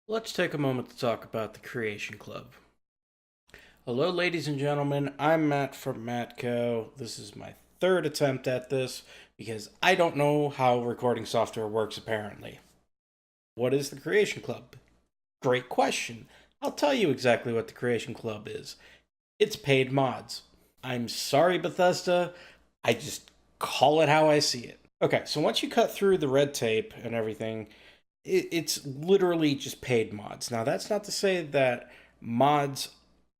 Let's take a moment to talk about the Creation Club. Hello, ladies and gentlemen. I'm Matt from MattCo. This is my third attempt at this because I don't know how recording software works, apparently. What is the Creation Club? Great question. I'll tell you exactly what the Creation Club is. It's paid mods. I'm sorry, Bethesda. I just call it how I see it. Okay, so once you cut through the red tape and everything, it's literally just paid mods. Now, that's not to say that mods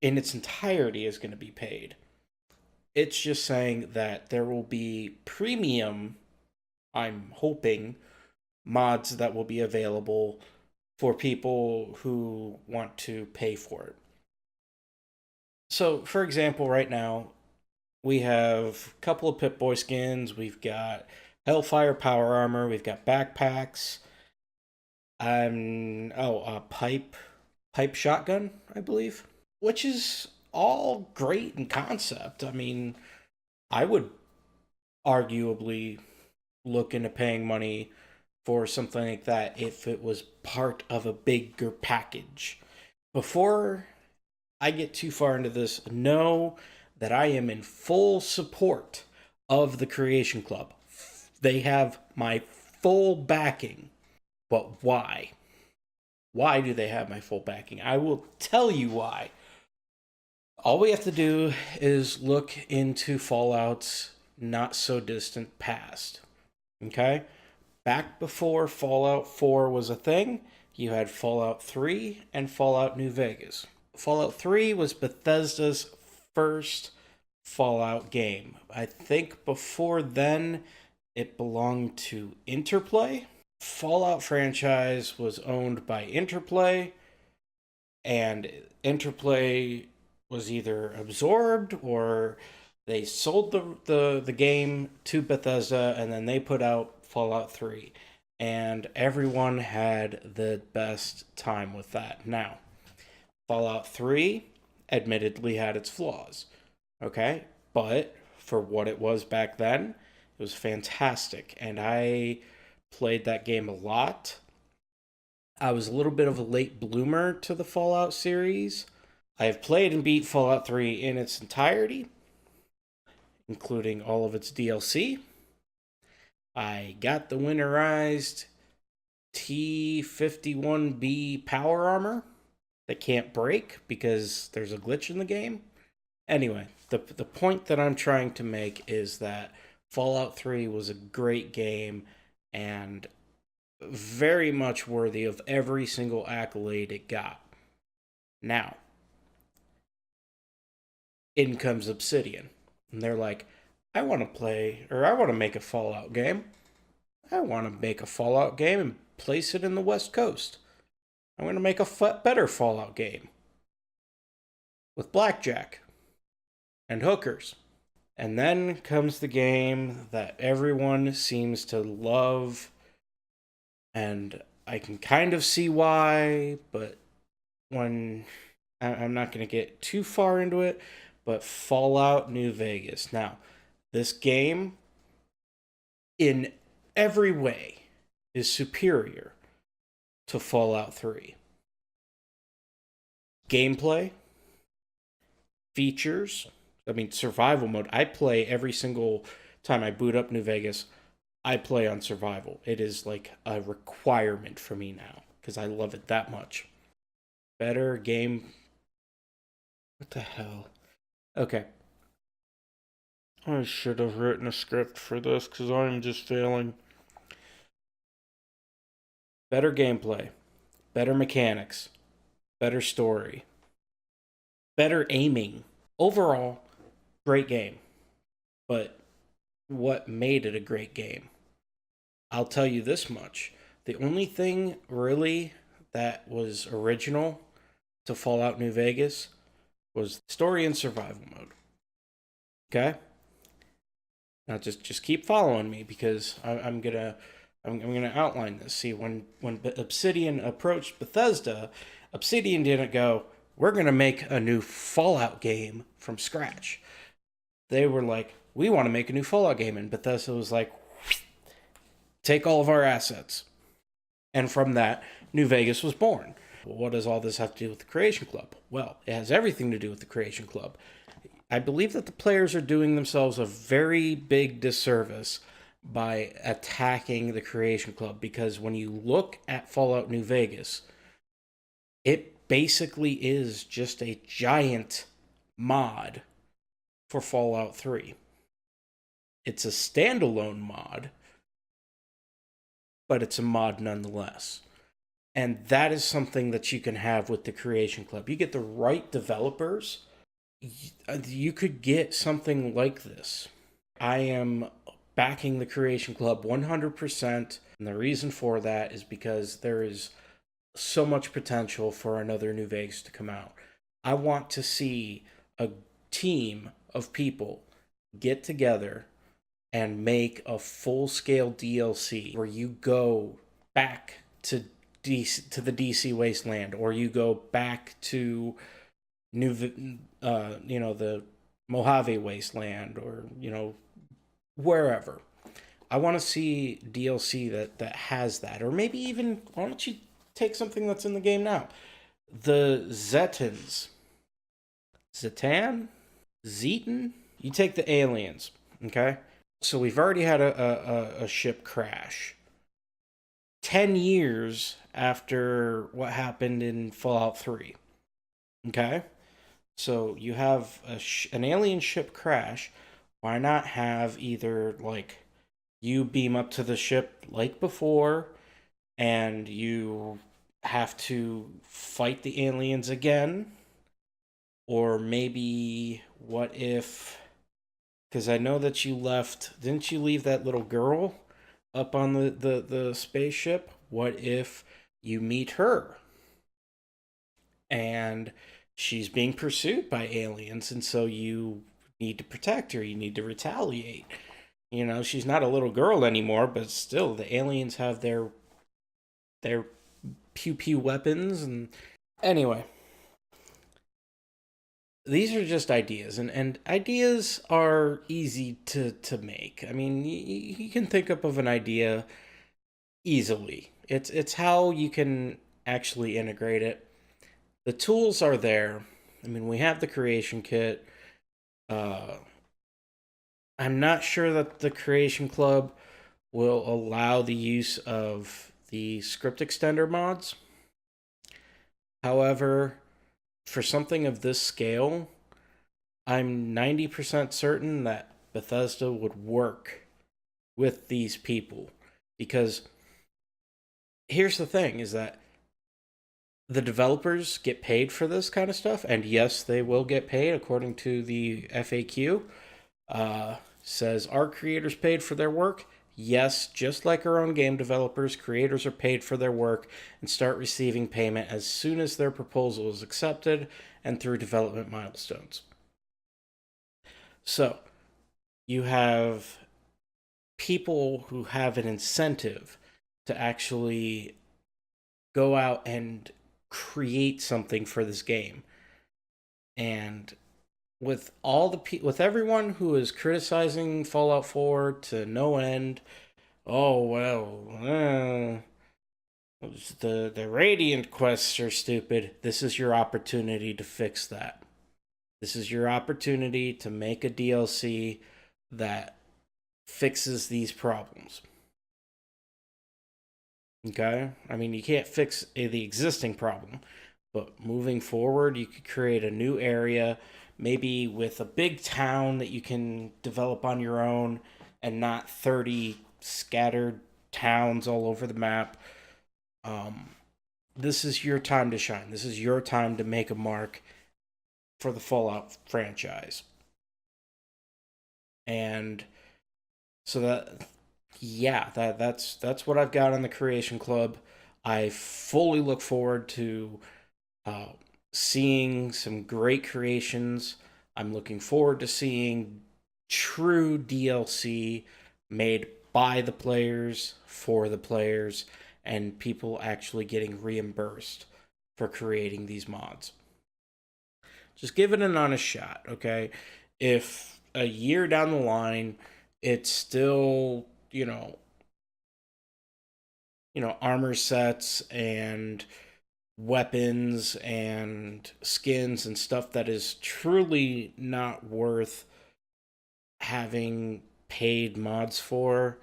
in its entirety is going to be paid. It's just saying that there will be premium, I'm hoping, mods that will be available for people who want to pay for it. So, for example, right now, we have a couple of Pip Boy skins, we've got Hellfire Power Armor, we've got backpacks, pipe shotgun, I believe, which is all great in concept. I mean, I would arguably look into paying money for something like that if it was part of a bigger package. Before I get too far into this, know that I am in full support of the Creation Club. They have my full backing. But why? Why do they have my full backing? I will tell you why. All we have to do is look into Fallout's not so distant past. Okay? Back before Fallout 4 was a thing, you had Fallout 3 and Fallout New Vegas. Fallout 3 was Bethesda's first Fallout game. I think before then it belonged to Interplay. Fallout franchise was owned by Interplay, and Interplay was either absorbed or they sold the game to Bethesda, and then they put out Fallout 3. And everyone had the best time with that. Now, Fallout 3 admittedly had its flaws, okay? But for what it was back then, it was fantastic. And I played that game a lot. I was a little bit of a late bloomer to the Fallout series. I have played and beat Fallout 3 in its entirety, including all of its DLC. I got the winterized T51B power armor that can't break because there's a glitch in the game. Anyway, the point that I'm trying to make is that Fallout 3 was a great game and very much worthy of every single accolade it got. Now, in comes Obsidian, and they're like, I want to play, or I want to make a Fallout game. I want to make a Fallout game and place it in the West Coast. I'm going to make a better Fallout game with blackjack and hookers. And then comes the game that everyone seems to love, and I can kind of see why, but when I'm not going to get too far into it, but Fallout New Vegas. Now, this game, in every way, is superior to Fallout 3. Gameplay, features, survival mode. I play every single time I boot up New Vegas. I play on survival. It is like a requirement for me now because I love it that much. Better game. What the hell? Okay. I should have written a script for this because I'm just failing. Better gameplay. Better mechanics. Better story. Better aiming. Overall, great game. But what made it a great game? I'll tell you this much. The only thing really that was original to Fallout New Vegas was story and survival mode. Okay? Now just keep following me because I'm gonna outline this. See, when Obsidian approached Bethesda, Obsidian didn't go, we're gonna make a new Fallout game from scratch. They were like, we want to make a new Fallout game, and Bethesda was like, take all of our assets. And from that, New Vegas was born. What does all this have to do with the Creation Club? Well, it has everything to do with the Creation Club. I believe that the players are doing themselves a very big disservice by attacking the Creation Club, because when you look at Fallout New Vegas, it basically is just a giant mod for Fallout 3. It's a standalone mod, but it's a mod nonetheless. And that is something that you can have with the Creation Club. You get the right developers, you could get something like this. I am backing the Creation Club 100%. And the reason for that is because there is so much potential for another New Vegas to come out. I want to see a team of people get together and make a full-scale DLC where you go back to the DC Wasteland, or you go back to the Mojave Wasteland, or wherever. I want to see DLC that has that, or maybe even, why don't you take something that's in the game now? The Zetans, Zetan, Zetan. You take the aliens, okay? So we've already had a ship crash. 10 years after what happened in Fallout 3. Okay? So you have an alien ship crash. Why not have either, like, you beam up to the ship like before, and you have to fight the aliens again? Or maybe, what if, because I know that you left, didn't you leave that little girl up on the spaceship? What if you meet her and she's being pursued by aliens, and so you need to protect her, you need to retaliate? She's not a little girl anymore, but still, the aliens have their pew pew weapons. And anyway, these are just ideas, and ideas are easy to make. I mean, you can think up of an idea easily. It's how you can actually integrate it. The tools are there. I mean, we have the creation kit. Uh, I'm not sure that the Creation Club will allow the use of the script extender mods. However, for something of this scale, I'm 90% certain that Bethesda would work with these people, because here's the thing, is that the developers get paid for this kind of stuff, and yes, they will get paid according to the FAQ. Says, are creators paid for their work? Yes, just like our own game developers, creators are paid for their work and start receiving payment as soon as their proposal is accepted and through development milestones. So, you have people who have an incentive to actually go out and create something for this game. And with with everyone who is criticizing Fallout 4 to no end, oh well, the Radiant quests are stupid. This is your opportunity to fix that. This is your opportunity to make a DLC that fixes these problems. Okay? I mean, you can't fix the existing problem, but moving forward, you could create a new area, maybe with a big town that you can develop on your own, and not 30 scattered towns all over the map. This is your time to shine. This is your time to make a mark for the Fallout franchise. And so that's what I've got on the Creation Club. I fully look forward to seeing some great creations. I'm looking forward to seeing true DLC made by the players, for the players, and people actually getting reimbursed for creating these mods. Just give it an honest shot, okay? If a year down the line, it's still, armor sets and weapons and skins and stuff that is truly not worth having paid mods for,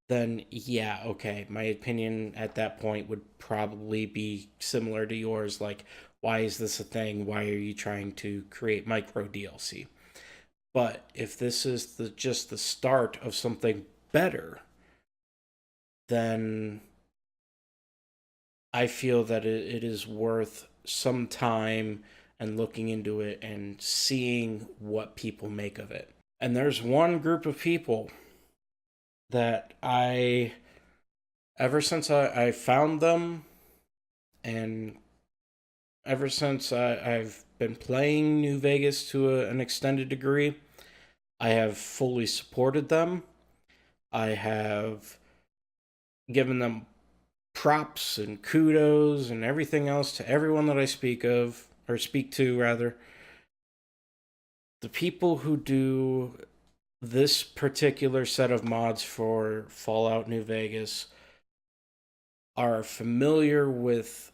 then yeah, okay. My opinion at that point would probably be similar to yours. Like, why is this a thing? Why are you trying to create micro DLC? But if this is just the start of something better, then I feel that it is worth some time and looking into it and seeing what people make of it. And there's one group of people that ever since I found them, and ever since I've been playing New Vegas to an extended degree, I have fully supported them. I have given them props and kudos and everything else to everyone that I speak of, or speak to rather. The people who do this particular set of mods for Fallout New Vegas are familiar with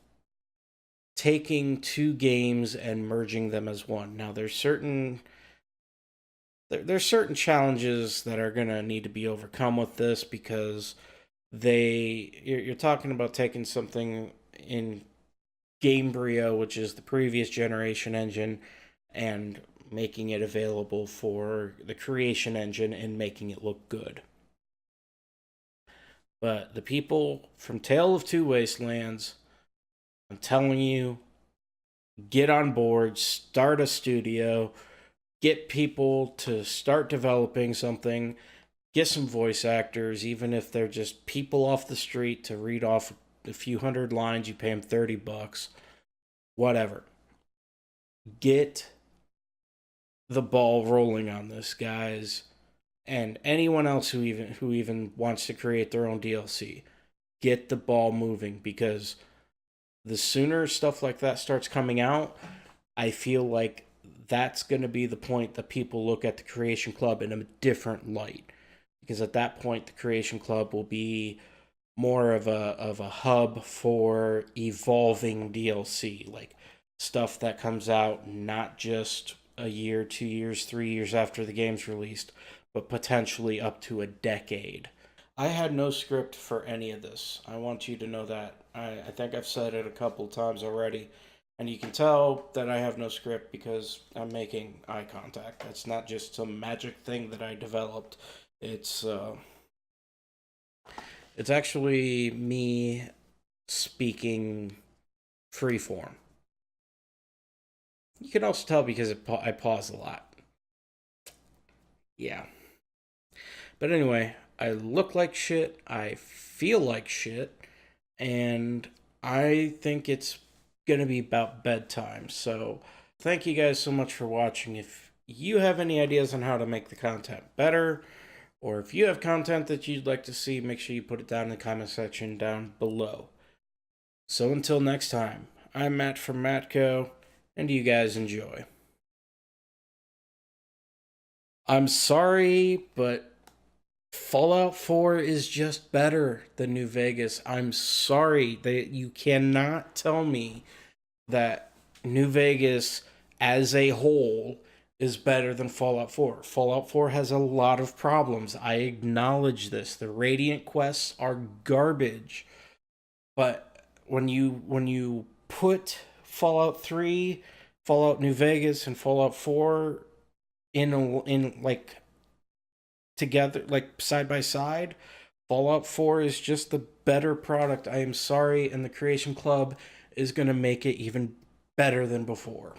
taking two games and merging them as one. Now there's certain challenges that are going to need to be overcome with this, because you're talking about taking something in Gamebryo, which is the previous generation engine, and making it available for the creation engine and making it look good. But the people from Tale of Two Wastelands, I'm telling you, get on board, start a studio, get people to start developing something, get some voice actors, even if they're just people off the street to read off a few hundred lines. You pay them $30, whatever. Get the ball rolling on this, guys, and anyone else who even wants to create their own DLC. Get the ball moving, because the sooner stuff like that starts coming out, I feel like that's going to be the point that people look at the Creation Club in a different light. Because at that point, the Creation Club will be more of a hub for evolving DLC, like stuff that comes out not just a year, 2 years, 3 years after the game's released, but potentially up to a decade. I had no script for any of this. I want you to know that. I think I've said it a couple times already. And you can tell that I have no script because I'm making eye contact. That's not just some magic thing that I developed. It's it's actually me speaking freeform. You can also tell because I pause a lot. Yeah. But anyway, I look like shit. I feel like shit. And I think it's going to be about bedtime. So thank you guys so much for watching. If you have any ideas on how to make the content better, or if you have content that you'd like to see, make sure you put it down in the comment section down below. So until next time, I'm Matt from MattCo, and you guys enjoy. I'm sorry, but Fallout 4 is just better than New Vegas. I'm sorry that you cannot tell me that New Vegas as a whole is better than Fallout 4. Fallout 4 has a lot of problems. I acknowledge this. The Radiant quests are garbage. But when you put Fallout 3, Fallout New Vegas, and Fallout 4 in like together, like side by side, Fallout 4 is just the better product. I am sorry, and the Creation Club is going to make it even better than before.